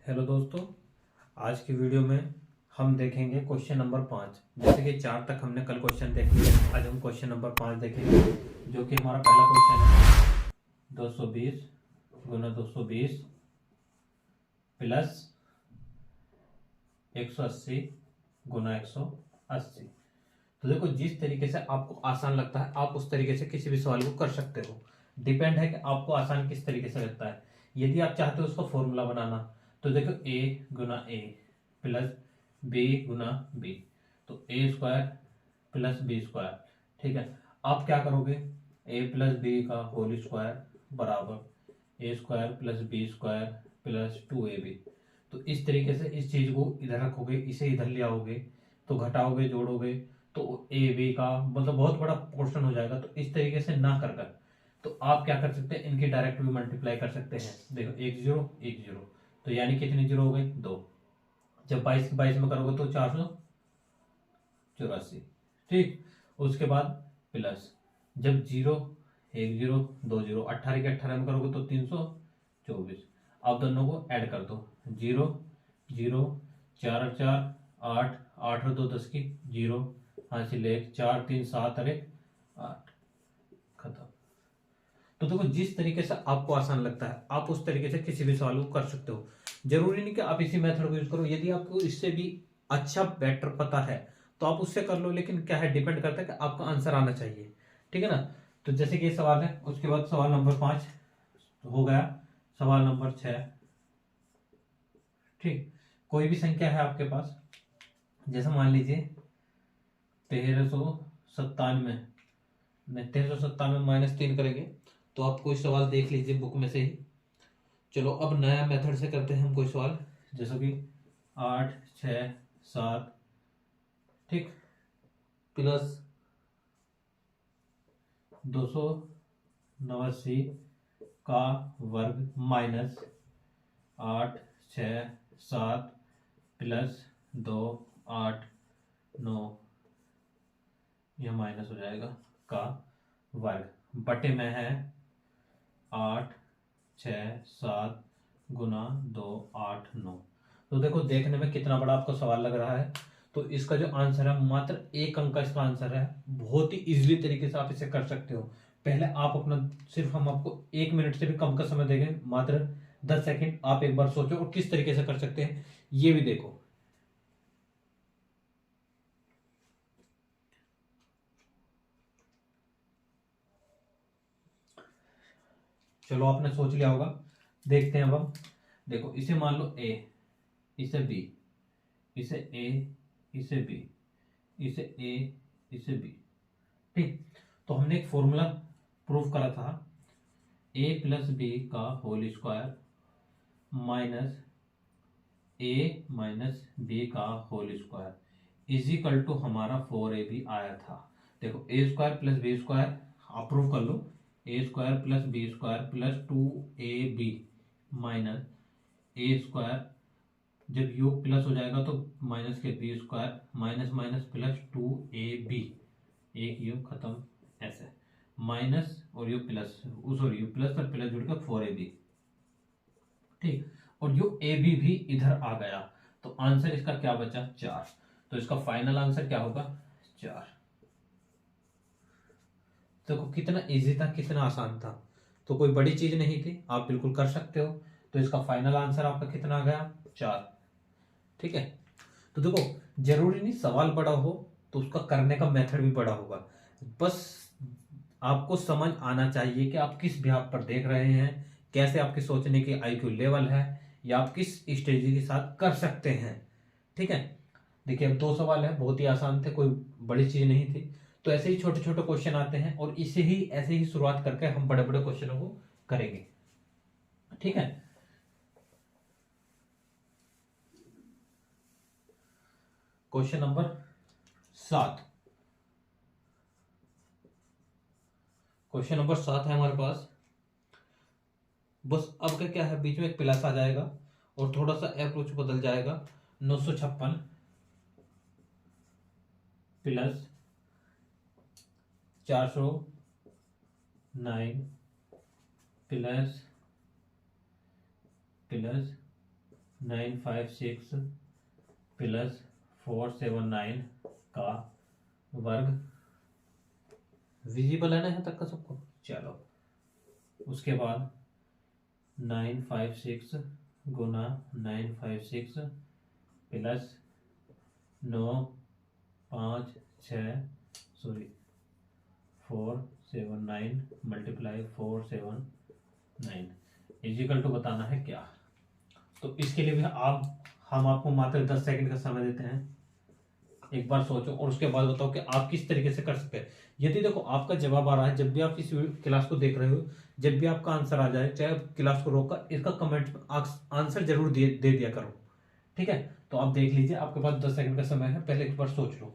Hello दोस्तों, आज की वीडियो में हम देखेंगे क्वेश्चन नंबर 5। जैसे कि 4 तक हमने कल क्वेश्चन देख लिए, आज हम क्वेश्चन नंबर 5 देखेंगे, जो कि हमारा पहला क्वेश्चन है 220 गुना 220 प्लस 180 गुना 180। तो देखो, जिस तरीके से आपको आसान लगता है आप उस तरीके से किसी भी सवाल को कर सकते हो। डिपेंड है कि आपको आसान किस तरीके से लगता है। यदि आप चाहते हो उसका फॉर्मूला बनाना, तो देखो a गुना a प्लस b गुना b, तो A square plus B square. ठीक है, आप क्या करोगे, a प्लस बी का होल स्क्वायर बराबर A square plus B square plus 2ab। तो इस तरीके से इस चीज को इधर रखोगे, इसे इधर ले आओगे, तो घटाओगे जोड़ोगे तो ए बी का मतलब बहुत बड़ा पोर्शन हो जाएगा। तो इस तरीके से ना कर कर तो आप क्या कर सकते हैं, इनकी डायरेक्ट भी मल्टीप्लाई कर सकते हैं। देखो, एक जीरो, तो यानी कितने जीरो हो गए, 2। जब 22 की 22 में करोगे तो 484। ठीक, उसके बाद प्लस, जब जीरो, एक जीरो, दो जीरो, 18 के 18 में करोगे तो 324। अब दोनों को ऐड कर दो, जीरो जीरो, चार और चार आठ, आठ और दो 10 की जीरो, हासिल एक, चार तीन सात, अरे 8, खत्म। तो देखो, जिस तरीके से आपको आसान लगता है आप उस तरीके से किसी भी सवाल को कर सकते हो। जरूरी नहीं कि आप इसी मेथड को यूज करो। यदि आपको इससे भी अच्छा बेटर पता है तो आप उससे कर लो, लेकिन क्या है, डिपेंड करता है कि आपका आंसर आना चाहिए। ठीक है ना। तो जैसे कि ये सवाल है, उसके बाद सवाल नंबर 5 हो गया, सवाल नंबर 6। ठीक, कोई भी संख्या है आपके पास, जैसे मान लीजिए 1397 में 1397 -3 करेंगे तो आप कोई सवाल देख लीजिए बुक में से ही। चलो अब नया मेथड से करते हैं हम कोई सवाल, जैसे कि 8 6 7, ठीक, प्लस 289 का वर्ग माइनस 8 6 7 प्लस 2 8 9, यह माइनस हो जाएगा का वर्ग बटे में है 8 6 7 गुना 2 8 9। तो देखो, देखने में कितना बड़ा आपको सवाल लग रहा है, तो इसका जो आंसर है मात्र एक अंक का इसका आंसर है। बहुत ही इजीली तरीके से आप इसे कर सकते हो। पहले आप अपना, सिर्फ हम आपको 1 मिनट से भी कम का समय देंगे, मात्र 10 सेकंड। आप एक बार सोचो और किस तरीके से कर सकते हैं ये भी देखो। चलो, आपने सोच लिया होगा, देखते हैं अब हम। देखो, इसे मान लो a, इसे b, इसे a, इसे b, इसे a, इसे b। ठीक, तो हमने एक फॉर्मूला प्रूव करा था, a प्लस बी का whole square minus a minus B का होल स्क्वायर इजिकल टू हमारा 4ab आया था। देखो, A square plus B square आप प्रूव कर लो, A square plus B square plus 2ab minus A square, जब योग प्लस हो जाएगा तो माइनस के B square minus minus plus 2ab, एक योग खत्म, ऐसे माइनस और योग प्लस, सॉरी योग प्लस और प्लस जुड़कर 4ab। ठीक, और यो ए भी इधर आ गया, तो आंसर इसका क्या बचा, 4। तो इसका फाइनल आंसर क्या होगा, 4। देखो, कितना इजी था, कितना आसान था। तो कोई बड़ी चीज नहीं थी, आप बिल्कुल कर सकते हो। तो इसका फाइनल आंसर आपका कितना आ गया, 4। ठीक है। तो देखो, जरूरी नहीं सवाल बड़ा हो तो उसका करने का मेथड भी बड़ा होगा। बस आपको समझ आना चाहिए कि आप किस बिहाफ पर देख रहे हैं, कैसे आपकी सोचने की आईक्यू लेवल है, या आप किस स्ट्रेटजी के साथ कर सकते हैं। ठीक है। देखिए, अब 2 सवाल है, बहुत ही आसान थे, कोई बड़ी चीज नहीं थी। तो ऐसे ही छोटे छोटे क्वेश्चन आते हैं और इसे ही ऐसे ही शुरुआत करके हम बड़े बड़े क्वेश्चनों को करेंगे। ठीक है। क्वेश्चन नंबर 7, क्वेश्चन नंबर 7 है हमारे पास। बस अब क्या है, बीच में एक प्लस आ जाएगा और थोड़ा सा अप्रोच बदल जाएगा। 956 प्लस 409 प्लस प्लस 956 प्लस 479 का वर्ग। विजिबल है ना यहाँ तक का सबको? चलो उसके बाद 956 गुना 956 प्लस 479 मल्टीप्लाई 479 इजिकल टू बताना है क्या। तो इसके लिए भी हम आपको मात्र 10 सेकंड का समय देते हैं। एक बार सोचो और उसके बाद बताओ कि आप किस तरीके से कर सकते हैं। यदि देखो आपका जवाब आ रहा है, जब भी आप इस क्लास को देख रहे हो, जब भी आपका आंसर आ जाए, चाहे क्लास को रोककर इसका कमेंट में आंसर जरूर दे दिया करो, ठीक है। तो आप देख लीजिए, आपके पास 10 सेकंड का समय है, पहले एक बार सोच लो।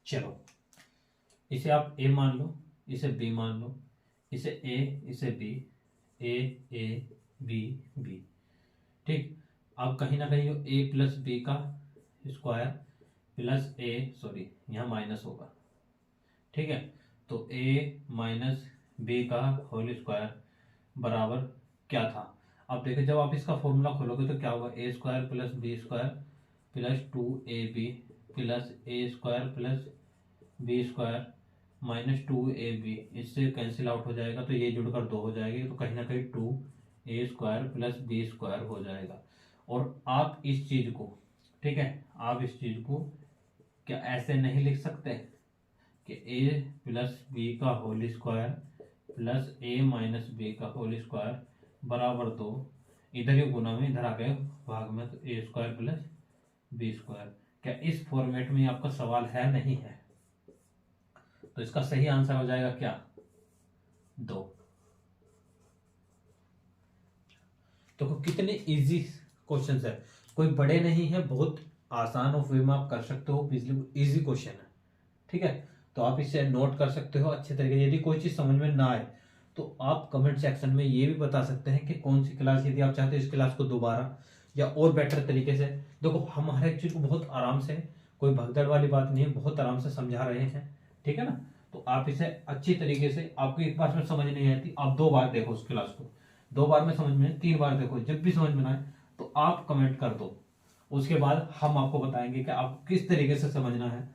चलो इसे आप ए मान लो, इसे बी मान लो, इसे ए, इसे बी, ए बी बी, ठीक। अब कहीं ना कहीं ए प्लस बी का स्क्वायर प्लस ए, सॉरी यहाँ माइनस होगा, ठीक है। तो ए माइनस बी का होल स्क्वायर बराबर क्या था। अब देखिए जब आप इसका फॉर्मूला खोलोगे तो क्या होगा, A square plus B square plus 2ab plus A square plus B square minus 2ab, इससे कैंसिल आउट हो जाएगा तो ये जुड़कर 2 हो जाएगी, तो कहीं ना कहीं 2a square plus B square हो जाएगा। और आप इस चीज को, ठीक है, आप इस चीज को क्या ऐसे नहीं लिख सकते कि a प्लस बी का whole square plus a minus B का होल स्क्वायर बराबर 2, इधर ही गुना में, इधर आ गए भाग में, तो a square plus B square. क्या इस फॉर्मेट में आपका सवाल है? नहीं है। तो इसका सही आंसर हो जाएगा क्या, 2। तो कितने इजी क्वेश्चन है, कोई बड़े नहीं है, बहुत आसान और वे में आप कर सकते हो, इजी क्वेश्चन है, ठीक है। तो आप इसे नोट कर सकते हो अच्छे तरीके। यदि कोई चीज समझ में ना आए तो आप कमेंट सेक्शन में ये भी बता सकते हैं कि कौन सी क्लास, यदि आप चाहते हो इस क्लास को दोबारा या और बेटर तरीके से, देखो हम हर एक चीज को बहुत आराम से, कोई भगदड़ वाली बात नहीं है, बहुत आराम से समझा रहे हैं, ठीक है ना। तो आप इसे अच्छी तरीके से, आपको एक बार में समझ नहीं आती, आप 2 बार देखो उस क्लास को, 2 बार में समझ में, 3 बार देखो, जब भी समझ में आए तो आप कमेंट कर दो। उसके बाद हम आपको बताएंगे कि आप किस तरीके से समझना है।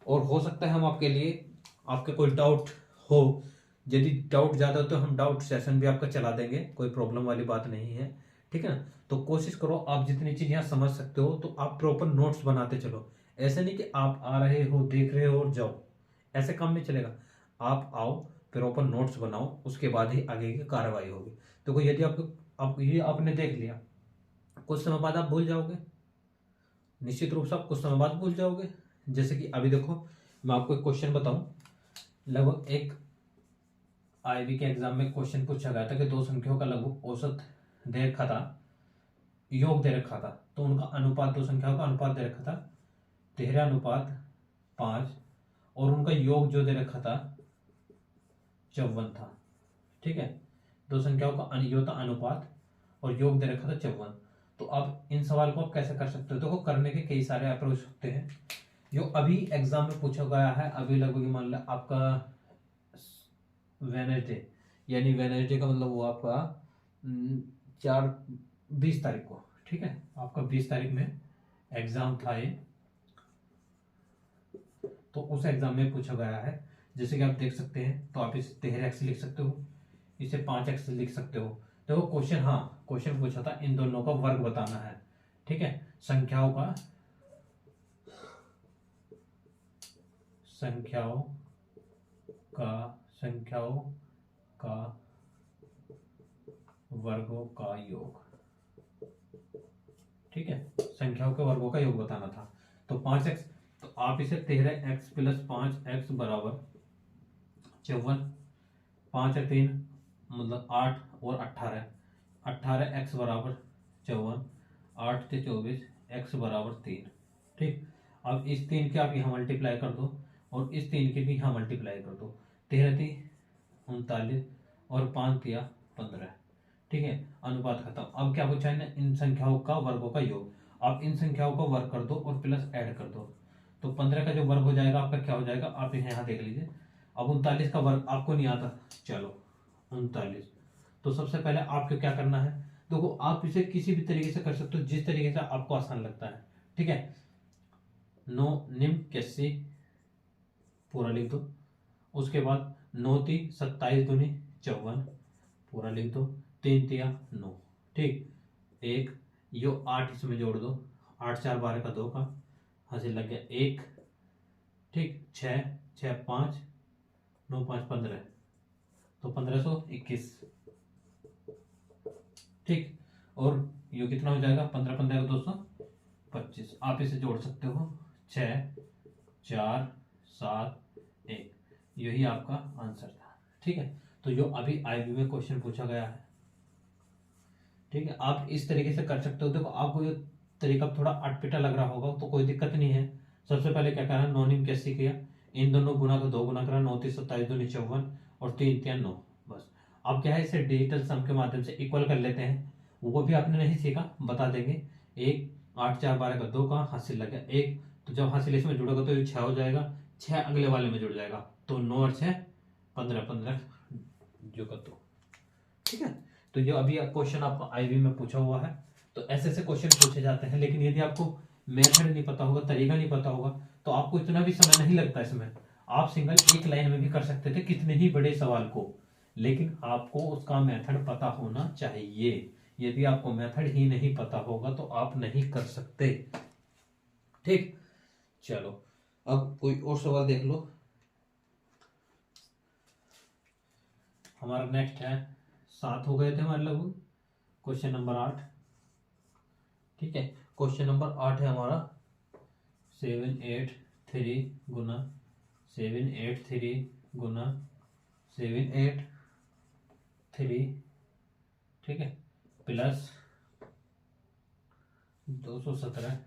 और हो सकता है हम आपके लिए, आपके कोई डाउट हो, यदि डाउट ज़्यादा हो तो हम डाउट सेशन भी आपका चला देंगे, कोई प्रॉब्लम वाली बात नहीं है, ठीक है ना। तो कोशिश करो आप जितनी चीज़ यहाँ समझ सकते हो तो आप प्रॉपर नोट्स बनाते चलो। ऐसे नहीं कि आप आ रहे हो, देख रहे हो और जाओ, ऐसे काम नहीं चलेगा। आप आओ, प्रॉपर नोट्स बनाओ, उसके बाद ही आगे की कार्रवाई होगी। देखो यदि आप ये आपने देख लिया, कुछ समय बाद आप भूल जाओगे, निश्चित रूप से आप कुछ समय बाद भूल जाओगे। जैसे कि अभी देखो मैं आपको एक क्वेश्चन बताऊं, लगभग एक आईबी के एग्जाम में क्वेश्चन पूछा गया था कि 2 संख्याओं का लगभग औसत दे रखा था, योग दे रखा था, तो उनका अनुपात, 2 संख्याओं का अनुपात दे रखा था 13:5 और उनका योग जो दे रखा था 54 था, ठीक है। 2 संख्याओं का यो था अनुपात और योग दे रखा था 54। तो अब इन सवाल को आप कैसे कर सकते हो, देखो करने के कई सारे अप्रोच होते हैं। जो अभी एग्जाम में पूछा गया है, अभी लगभग मान लो आपका वेनेसडे, यानी वेनेसडे का मतलब वो आपका 20 तारीख को, ठीक है, आपका 20 तारीख में एग्जाम था ये। तो उस एग्जाम में पूछा गया है, जैसे कि आप देख सकते हैं, तो आप इसे 13x लिख सकते हो, इसे 5x लिख सकते हो। देखो क्वेश्चन, हाँ क्वेश्चन पूछा था इन दोनों का वर्ग बताना है, ठीक है, संख्याओं का वर्गों का योग, ठीक है, संख्याओं के वर्गों का योग बताना था। तो 5x, तो आप इसे 13x प्लस 5x बराबर 54, 5 और 3 मतलब 8 और 18x बराबर 54, 8 से 24, x बराबर 3, ठीक। अब इस 3 के आप यहाँ मल्टीप्लाई कर दो और इस 3 के भी यहाँ मल्टीप्लाई कर दो, 13 थी 39 और 5 किया 15, ठीक है, अनुपात खत्म। अब क्या पूछा है ना, इन संख्याओं का वर्गों का योग। आप इन संख्याओं का वर्ग कर दो और प्लस ऐड कर दो, तो 15 का जो वर्ग हो जाएगा आपका क्या हो जाएगा, आप यहाँ देख लीजिए, अब 39 का वर्ग आपको नहीं आता, चलो 39। तो सबसे पहले आपको क्या करना है, देखो आप इसे किसी भी तरीके से कर सकते हो, जिस तरीके से आपको आसान लगता है, ठीक है। नो निम कैसी पूरा लिख दो, उसके बाद 9 × 27 × 54 पूरा लिख दो, 3 × 9, ठीक। एक यो 8 इसमें जोड़ दो, 8 4 12 का 2 का हासिल लग गया 1, ठीक। 6 6 5 9 5 15, तो 1521, ठीक। और यो कितना हो जाएगा, 15 15 का 225। आप इसे जोड़ सकते हो, 6 4 7 1, यही आपका आंसर था, ठीक है। तो जो अभी आईबी में क्वेश्चन पूछा गया है, ठीक है, आप इस तरीके से कर सकते हो। देखो आपको ये तरीका थोड़ा अटपिटा लग रहा होगा तो कोई दिक्कत नहीं है। सबसे पहले क्या करना, नॉनिम कैसे किया, इन दोनों गुना को 2 गुना करा, 9 × 27 × 54 और 3 × 9, बस। अब क्या है, इसे डिजिटल सम के माध्यम से इक्वल कर लेते हैं, वो भी आपने नहीं सीखा, बता देंगे। 1 8 4 12 का 2 का हासिल लग गया 1, तो जब हासिल इसमें जुड़ेगा तो ये 6 हो जाएगा, 6 अगले वाले में जुड़ जाएगा, तो 9 और 6 15 15 जो कर दो, ठीक है। तो ये अभी क्वेश्चन आपको आईबी में पूछा हुआ है, तो ऐसे ऐसे क्वेश्चन पूछे जाते हैं। लेकिन यदि आपको मेथड नहीं पता होगा, तरीका नहीं पता होगा, तो आपको इतना भी समय नहीं लगता इसमें। आप सिंगल एक लाइन में भी कर सकते थे कितने ही बड़े सवाल को, लेकिन आपको उसका मेथड पता होना चाहिए। यदि आपको मेथड ही नहीं पता होगा तो आप नहीं कर सकते, ठीक। चलो अब कोई और सवाल देख लो। हमारा नेक्स्ट है, 7 हो गए थे हमारे लगभग, क्वेश्चन नंबर 8, ठीक है। क्वेश्चन नंबर 8 है हमारा 783 गुना 783 गुना 783, ठीक है, प्लस 217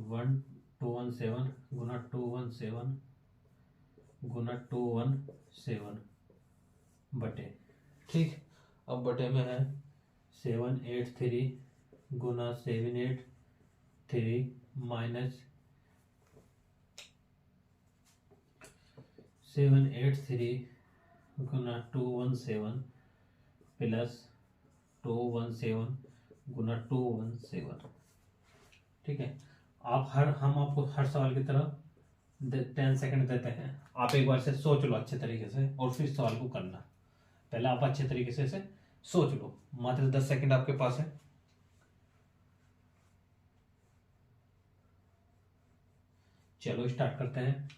1217 गुना 217 गुना 217 बटे, ठीक। अब बटे में है 783 गुना 783 माइनस 783 गुना 217 प्लस 217 गुना 217, ठीक है। हम आपको हर सवाल की तरह 10 सेकंड देते हैं, आप एक बार से सोच लो अच्छे तरीके से और फिर सवाल को करना। पहले आप अच्छे तरीके से इसे सोच लो, मात्र 10 सेकंड आपके पास है। चलो स्टार्ट करते हैं।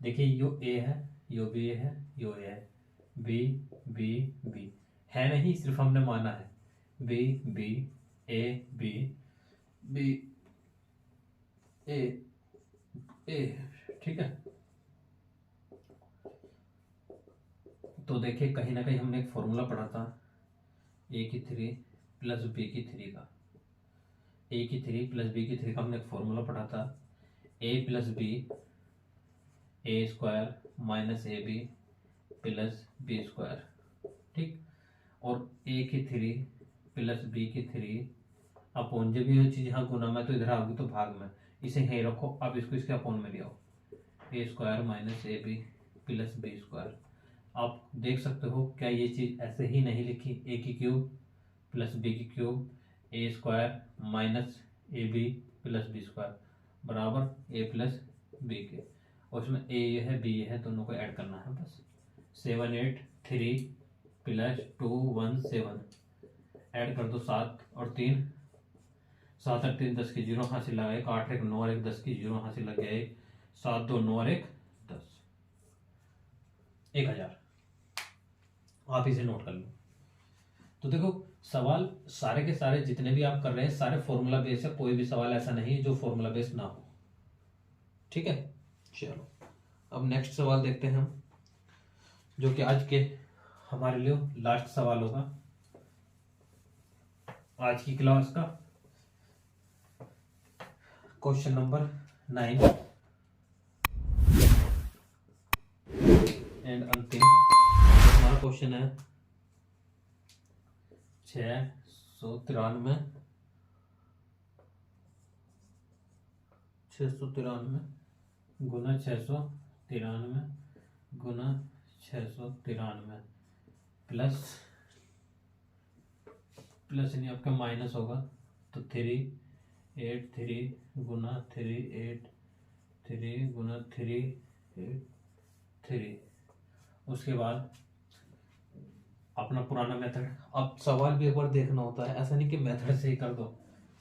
देखिए यो ए है, यो बी है, यो ए है, बी बी बी है नहीं, सिर्फ हमने माना है, B B A B B A A, ठीक है। तो देखिए कहीं ना कहीं हमने एक फॉर्मूला पढ़ा था, ए की 3 प्लस बी की 3 का, ए की 3 प्लस बी की 3 का हमने एक फॉर्मूला पढ़ा था, A plus B A square minus A B plus B square, ठीक। और ए की 3 प्लस बी की 3 अपॉन, जब ये चीज़ यहाँ गुना में तो इधर आ गई तो भाग में, इसे यहीं रखो, अब इसको इसके अपॉन में ले आओ, A square minus A B plus B square. आप देख सकते हो क्या ये चीज़ ऐसे ही नहीं लिखी, ए की क्यूब प्लस बी की cube A square minus A B plus B square बराबर ए प्लस बी के, और उसमें ए ये है बी ये है, दोनों को ऐड करना है बस। 783 प्लस 217 ऐड कर दो, 7 और 3 7 और 3 10 की 0 हासिल लगा, 1 8 1 9 और 1 10 की 0 हासिल लग गया, 1 7 2 9 और 1 10, 1000। आप इसे नोट कर लो। तो देखो सवाल सारे के सारे जितने भी आप कर रहे हैं सारे फॉर्मूला बेस है, कोई भी सवाल ऐसा नहीं है जो फॉर्मूला बेस ना हो, ठीक है। चलो अब नेक्स्ट सवाल देखते हैं हम, जो कि आज के हमारे लिए लास्ट सवाल होगा आज की क्लास का, क्वेश्चन नंबर 9 एंड अंतिम हमारा क्वेश्चन है 693 गुना 693 गुना 693 प्लस नहीं आपका माइनस होगा तो 383 गुना 383 गुना 383। उसके बाद अपना पुराना मेथड। अब सवाल भी एक बार देखना होता है, ऐसा नहीं कि मेथड से ही कर दो।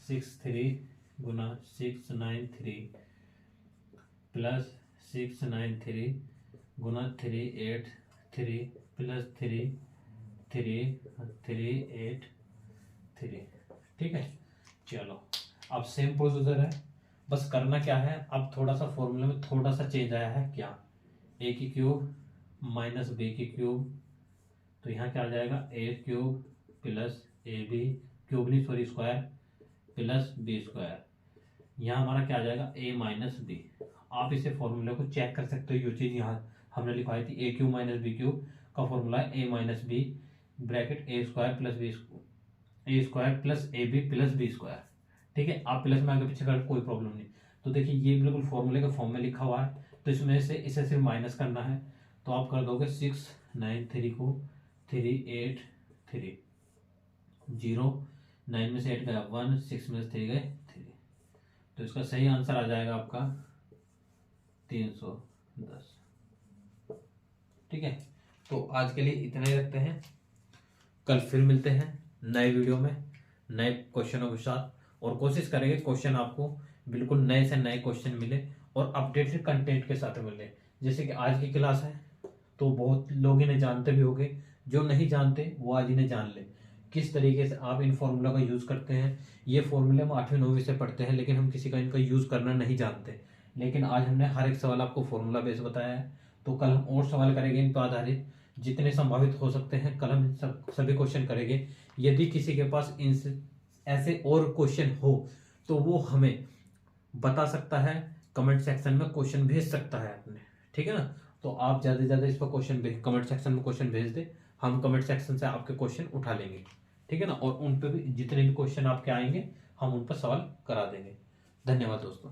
63 गुना 693 प्लस 693 गुना 383 प्लस 383। ठीक है, चलो अब सेम प्रोसीजर है, बस करना क्या है, अब थोड़ा सा फॉर्मूले में थोड़ा सा चेंज आया है। क्या, a की क्यूब माइनस b की क्यूब, तो यहाँ क्या आ जाएगा a cube plus A B cube नहीं sorry square plus B square. यहाँ हमारा क्या आ जाएगा a माइनस बी। आप इसे फॉर्मूले को चेक कर सकते हो, ये चीज़ यहाँ हमने लिखवाई थी a cube minus B cube का फॉर्मूला है a minus B bracket a square plus B A square plus A B plus B square. ठीक है, आप प्लस में आगे पीछे कर कोई प्रॉब्लम नहीं। तो देखिए ये बिल्कुल फॉर्मूले के फॉर्म में लिखा हुआ है, तो इसमें से इसे सिर्फ माइनस करना है। तो आप कर दोगे 693 को 383, 0 9 में से 8 गया 1, 6 में से 3 गए 3, तो इसका सही आंसर आ जाएगा आपका 310। ठीक है, तो आज के लिए इतना ही रखते हैं, कल फिर मिलते हैं नए वीडियो में नए क्वेश्चनों के साथ, और कोशिश करेंगे क्वेश्चन आपको बिल्कुल नए से नए क्वेश्चन मिले और अपडेटेड कंटेंट के साथ मिले। जैसे कि आज की क्लास है तो बहुत लोग इन्हें जानते भी होंगे, जो नहीं जानते वो आज इन्हें जान ले किस तरीके से आप इन फॉर्मूला का यूज़ करते हैं। ये फॉर्मूले हम 8वीं 9वीं से पढ़ते हैं, लेकिन हम किसी का इनका यूज़ करना नहीं जानते। लेकिन आज हमने हर एक सवाल आपको फॉर्मूला बेस बताया है, तो कल हम और सवाल करेंगे इन पर आधारित, जितने संभावित हो सकते हैं कल हम सभी क्वेश्चन करेंगे। यदि किसी के पास इनसे ऐसे और क्वेश्चन हो तो वो हमें बता सकता है, कमेंट सेक्शन में क्वेश्चन भेज सकता है अपने। ठीक है ना, तो आप ज़्यादा से ज़्यादा इस पर क्वेश्चन कमेंट सेक्शन में क्वेश्चन भेज दे, हम कमेंट सेक्शन से आपके क्वेश्चन उठा लेंगे। ठीक है ना, और उन पे भी जितने भी क्वेश्चन आपके आएंगे हम उन पर सवाल करा देंगे। धन्यवाद दोस्तों।